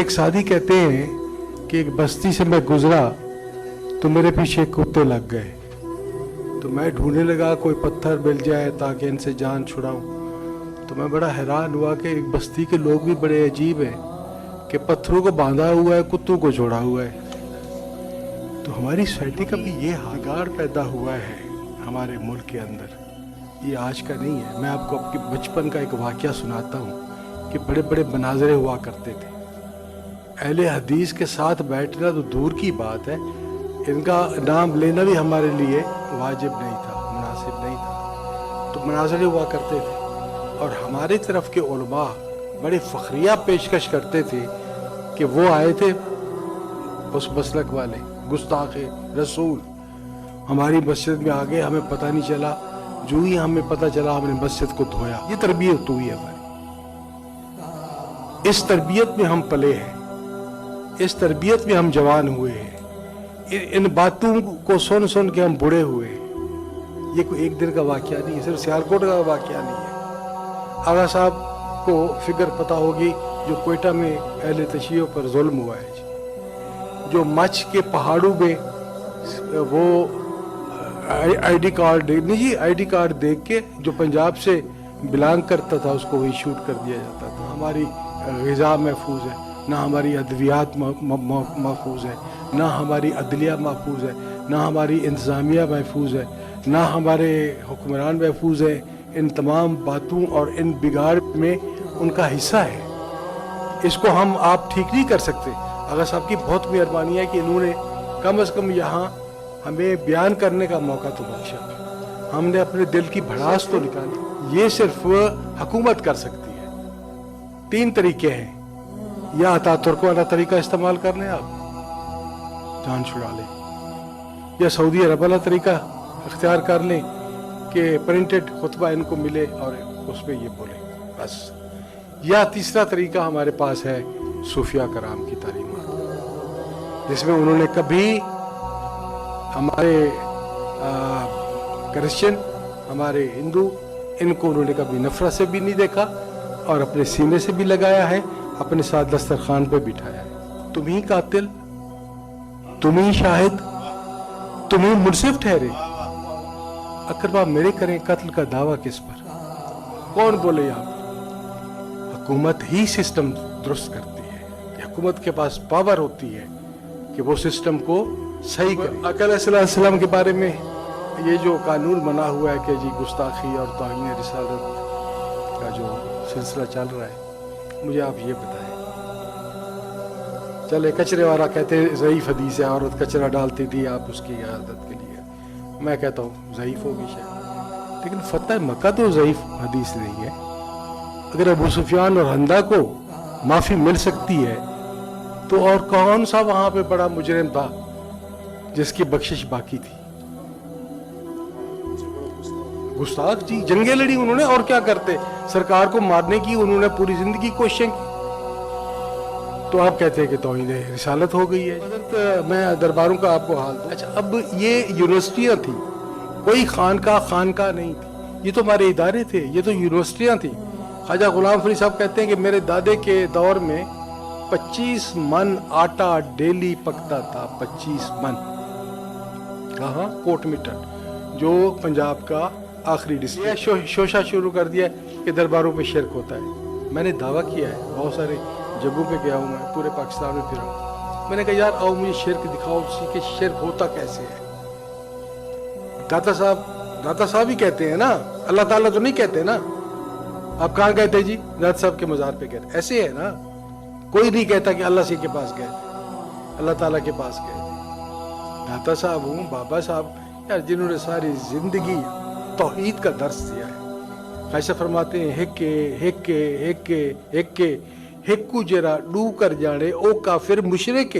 एक सादी कहते हैं कि एक बस्ती से मैं गुजरा तो मेरे पीछे कुत्ते लग गए, तो मैं ढूंढने लगा कोई पत्थर मिल जाए ताकि इनसे जान छुड़ाऊं। तो मैं बड़ा हैरान हुआ कि एक बस्ती के लोग भी बड़े अजीब हैं कि पत्थरों को बांधा हुआ है, कुत्तों को छोड़ा हुआ है। तो हमारी सोसाइटी का भी ये हागाड़ पैदा हुआ है हमारे मुल्क के अंदर, ये आज का नहीं है। मैं आपको आपके बचपन का एक वाक़या सुनाता हूँ कि बड़े बड़े मनाजरे हुआ करते थे। अहले हदीस के साथ बैठना तो दूर की बात है, इनका नाम लेना भी हमारे लिए वाजिब नहीं था, मुनासिब नहीं था। तो मनाजरे हुआ करते थे और हमारी तरफ के उलमा बड़े फ़ख्रिया पेशकश करते थे कि वो आए थे उस मसलक वाले गुस्ताख रसूल, हमारी मस्जिद में आ गए, हमें पता नहीं चला, जो ही हमें पता चला हमने मस्जिद को धोया। ये तरबियत हुई है हमारी, इस तरबियत में हम पले हैं, इस तरबियत में हम जवान हुए हैं, इन बातों को सुन सुन के हम बूढ़े हुए हैं। ये कोई एक दिन का वाक़या नहीं है, सिर्फ सियालकोट का वाक़या नहीं है। आगा साहब को फिक्र पता होगी जो कोयटा में अहले तशीयों पर जुल्म हुआ है, जो मच के पहाड़ों में वो आईडी कार्ड नहीं जी, आईडी कार्ड देख के जो पंजाब से बिलोंग करता था उसको वही शूट कर दिया जाता था। हमारी ग़िज़ा महफूज है, ना हमारी अद्वियात महफूज है, ना हमारी अदलिया महफूज है, ना हमारी इंतज़ामिया महफूज है, ना हमारे हुक्मरान महफूज है। इन तमाम बातों और इन बिगाड़ में उनका हिस्सा है। इसको हम आप ठीक नहीं कर सकते। आगा साहब की बहुत मेहरबानी है कि इन्होंने कम से कम यहाँ हमें बयान करने का मौका तो बख्शा, हमने अपने दिल की भड़ास तो निकाली। ये सिर्फ हुकूमत कर सकती है। 3 तरीके हैं, या अतातुर्क वाला तरीका इस्तेमाल कर लें आप, जान छुड़ा लें, या सऊदी अरब वाला तरीका इख्तियार कर लें कि प्रिंटेड खुतबा इनको मिले और उसमें ये बोले बस, या तीसरा तरीका हमारे पास है सूफिया कराम की तालीमात, जिसमें उन्होंने कभी हमारे क्रिश्चियन, हमारे हिंदू, इनको उन्होंने कभी नफरत से भी नहीं देखा और अपने सीने से भी लगाया है, अपने साथ दस्तरखान पे बिठाया है। तुम ही कातिल, तुम ही शाहिद, तुम ही मुनसिफ ठहरे, अकरबा मेरे करें कत्ल का दावा किस पर? कौन बोले यहाँ पर? हुकूमत ही सिस्टम दुरुस्त करती है, हुकूमत के पास पावर होती है कि वो सिस्टम को सही करे। आका अलैहिस्सलाम के बारे में ये जो कानून बना हुआ है कि जी गुस्ताखी और तौहीन रिसालत का जो सिलसिला चल रहा है, मुझे आप ये बताएं। चले कचरे वाला कहते हैं ज़ईफ़ हदीस है, औरत कचरा डालती थी आप उसकी आदत के लिए, मैं कहता हूँ ज़ईफ़ होगी शायद, लेकिन फतह मक्का तो ज़ईफ़ हदीस नहीं है। अगर अबू सुफियान और हंदा को माफ़ी मिल सकती है तो और कौन सा वहाँ पे बड़ा मुजरिम था जिसकी बख्शिश बाकी थी? गुस्ताख जी, जंगे लड़ी उन्होंने, और क्या करते? सरकार को मारने की उन्होंने पूरी जिंदगी कोशिशें की, तो आप कहते हैं कि तौहीन रिसालत हो गई है। मैं दरबारों का आपको हाल दूं। अच्छा, अब ये यूनिवर्सिटियां थी, कोई खानका नहीं थी, ये तो हमारे इदारे थे, ये तो यूनिवर्सिटियां थी। ख्वाजा गुलाम फरीद साहब कहते हैं कि मेरे दादे के दौर में 25 मन आटा डेली पकता था, 25 मन। कहाँ? कोट मिटन, जो पंजाब का आखिरी डिस्ट्रिक्ट। शोशा शुरू कर दिया कि दरबारों पे शिरक होता है। मैंने दावा किया है, बहुत सारे जगहों पे गया हूँ मैं, पूरे पाकिस्तान में फिरा हूँ। मैंने कहा यार आओ मुझे शिरक दिखाओ, कि शिरक होता कैसे है। दाता साहब ही कहते हैं ना, अल्लाह ताला तो नहीं कहते ना। आप कहाँ कहते जी? दाता साहब के मज़ार पे कहते, ऐसे है ना। कोई नहीं कहता कि अल्लाह से के पास गए, अल्लाह ताला के पास गए। दाता साहब हूँ, बाबा साहब यार, जिन्होंने सारी जिंदगी तौहीद का दर्स दिया है। ऐसा फरमाते हैं हिक्के हिक्के हिक्के हिक्के हिक्कू जरा डू कर जाने ओ काफिर मुशरिक।